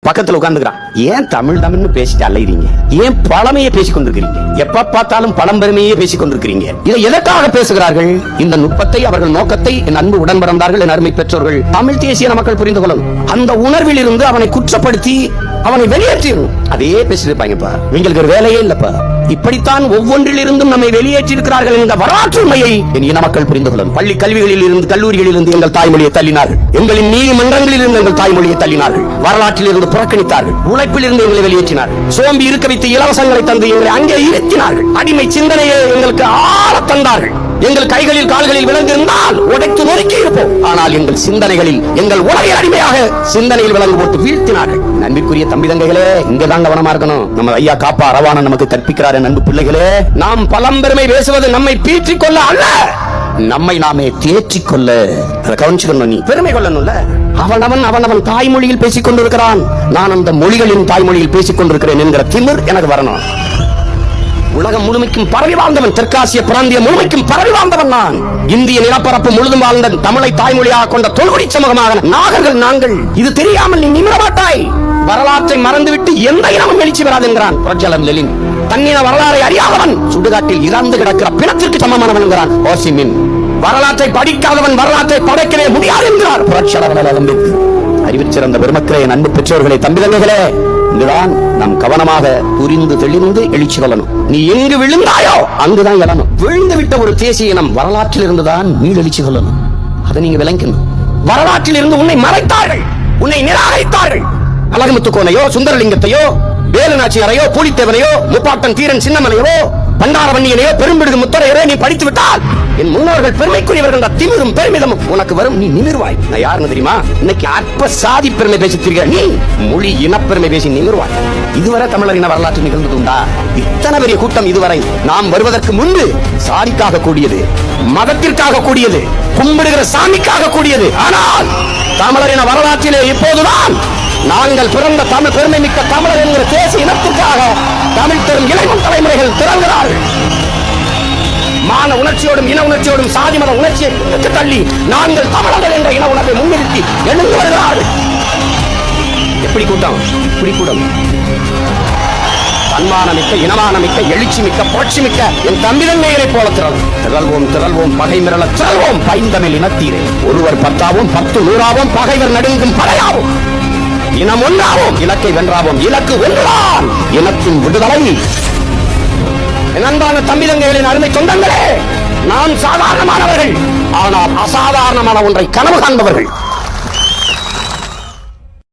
பக்கத்துல உட்கார்ந்துக்கிறான். ஏன் தமிழ் தமிழ்னு பேசிட்டு அலைறீங்க? ஏன் பழமையை பேசிக் கொண்டிருக்கிறீங்க? எப்ப பார்த்தாலும் பழம்பெருமையே பேசிக் கொண்டிருக்கிறீங்க. இதை எதற்காக பேசுகிறார்கள்? இந்த நுட்பத்தை, அவர்கள் நோக்கத்தை என் அன்பு உடன் பிறந்தார்கள், என் அருமை பெற்றோர்கள், தமிழ் தேசிய மக்கள் புரிந்து கொள்ளணும். அந்த உணர்வில் இருந்து அவனை குற்றப்படுத்தி அவனை வெளியேற்றணும். அதே பேசிட்டு இருப்பாங்கப்பா. இவங்களுக்கு ஒரு வேலையே இல்லப்பா. இப்படித்தான் ஒவ்வொன்றில் இருந்தும் நம்மை வெளியேற்றி இருக்கிறார்கள் என்ற வரலாற்று உண்மையை என் இன மக்கள் புரிந்து கொள்ளணும். பள்ளி கல்விகளில் இருந்து, கல்லூரிகளில் இருந்து எங்கள் தாய்மொழியை தள்ளினார்கள். எங்களின் நீதிமன்றங்களில் இருந்து எங்கள் தாய்மொழியை தள்ளினார்கள். வரலாற்றில் இருந்து புறக்கணித்தார்கள். உழைப்பில் இருந்து எங்களை வெளியேற்றினார்கள். சோம்பி இருக்க வைத்து இலவசங்களை தந்து எங்களை அங்கே இருத்தினார்கள். அடிமை சிந்தனையை எங்களுக்கு ஆள தந்தார்கள். எங்கள் கைகளில் கால்களில் விளங்கியிருந்தால் உடைத்து நொறுக்கி இருப்போம். ஆனால் எங்கள் சிந்தனைகளில், எங்கள் உலகில் அடிமையாக சிந்தனையில் விளங்கு போட்டு வீழ்த்தினார்கள். நன்பிற்குரிய தம்பி தங்கைகளே, இங்கதான் கவனமா இருக்கணும். நம்ம ஐயா காப்பா அரவாணன் நமக்கு கற்பிக்கிறார். நண்பு பிள்ளைகளே, நாம் பழம்பெருமை பேசுவது நம்மை பீற்றிக் கொள்ள அல்ல, நம்மை நாமே தேற்றிக் கொள்ள. கவனிச்சுக்கணும். நீ பெருமை கொள்ளணும்ல. அவன் தாய்மொழியில் பேசிக் கொண்டிருக்கிறான், நான் அந்த மொழிகளின் தாய்மொழியில் பேசிக் கொண்டிருக்கிறேன் என்கிற திமிர் எனக்கு வரணும். உலகம் முழுமைக்கும் பரவி வாழ்ந்தவன், தெற்காசிய பிராந்திய முழுமைக்கும் பரவி வாழ்ந்தவன் நான். இந்திய நிலப்பரப்பு முழுதும் வாழ்ந்த தமிழை தாய்மொழியாக கொண்ட தொல்குடி சமூகமாக நாகர்கள் நாங்கள். இது தெரியாமல் நீ நிமிர மாட்டாய். வரலாற்றை மறந்துவிட்டு எந்த இனமும் எழுச்சி பெறாது என்கிறான் புரட்சியாளர் லெனின். தன்னின வரலாறை அறியாதவன் சுடுகாட்டில் இறந்து கிடக்கிற பிணத்திற்கு சமமானவன் என்கிறான் ஹோ சி மின். வரலாற்றை படிக்காதவன் வரலாற்றை படைக்கவே முடியாது என்கிறார் புரட்சியாளர் அம்பேத்கர். அறிவில் சிறந்த பெருமக்களே, அன்பு பெற்றோர்களே, தம்பி தங்கைகளே, இங்குதான் நாம் கவனமாக புரிந்து தெளிந்து எழுச்சி கொள்ளணும். நீ எங்கு விழுந்தாயோ அங்குதான் எழணும். விழுந்து விட்ட ஒரு தேசிய இனம் வரலாற்றில் இருந்துதான் மீளெழுச்சி கொள்ளணும். அதை நீங்க விளங்கணும். வரலாற்றில் இருந்து உன்னை மறைத்தார்கள், உன்னை நிராகரித்தார்கள். அழகுமுத்துக்கோனையோ, சுந்தரலிங்கத்தையோ, வேலுநாச்சியாரையோ, பூலித்தேவனையோ, முப்பாட்டன் தீரன் சின்னமலையோ, பண்டாரவன்னியனையோ, பெரும்பிடுகு முத்தரையரோ நீ படித்து விட்டால் என் முன்னோர்கள் பெருமைக்குரியவர்கள் திமிரும் பெருமிதமும் உனக்கு வரும். நீ நிமிர்வாய். நான் யாருன்னு தெரியுமா? இன்னைக்கு அற்ப சாதி பெருமை பேசித்திருக்க நீ மொழி இனப்பெருமை பேசி நிமிர்வாய். இதுவரை தமிழர் இன வரலாற்று நிகழ்ந்தது உண்டா? இத்தனை பெரிய கூட்டம் இதுவரை நாம் வருவதற்கு முன்பு சாதிக்காக கூடியது, மதத்திற்காக கூடியது, கும்பிடுகிற சாமிக்காக கூடியது. ஆனால் தமிழர் இன வரலாற்றிலே இப்போதுதான் நாங்கள் பிறந்த தமிழ் பெருமை மிக்க தமிழர் என்கிற தேசிய இனத்திற்காக தமிழ் தரும் இளைஞர் தலைமுறைகள் திறங்குகிறார்கள். மான உணர்ச்சியோடும் இன உணர்ச்சியோடும் சாதி மத உணர்ச்சியை தள்ளி நாங்கள் தமிழர்கள் என்ற இன உணர்வை முன்னிறுத்தி எழுந்து வருகிறார்கள். எப்படி கூட்டம்? இப்படி கூட்டம். தன்மானமிக்க, இனமானமிக்க, எழுச்சி மிக்க, புரட்சி மிக்க என் தம்பிதன்மைகளை போல திரள்வோம், திரள்வோம், பகை மிரள திரள்வோம், பைந்தமிழ் இனத்தீரே. ஒருவர் 10ஆவோம், 10 100ஆவோம், பகைவர் நடுங்கும் படையாவோம், இனம் ஒன்றாவோம், இலக்கை வென்றாவோம். இலக்கு ஒன்றுதான் இனத்தின் விடுதலை. அன்பான தம்பிதங்கைகளின் அருமை சொந்தங்களே, நாம் சாதாரணமானவர்கள், ஆனால் அசாதாரணமான ஒன்றை கனவு காண்பவர்கள்.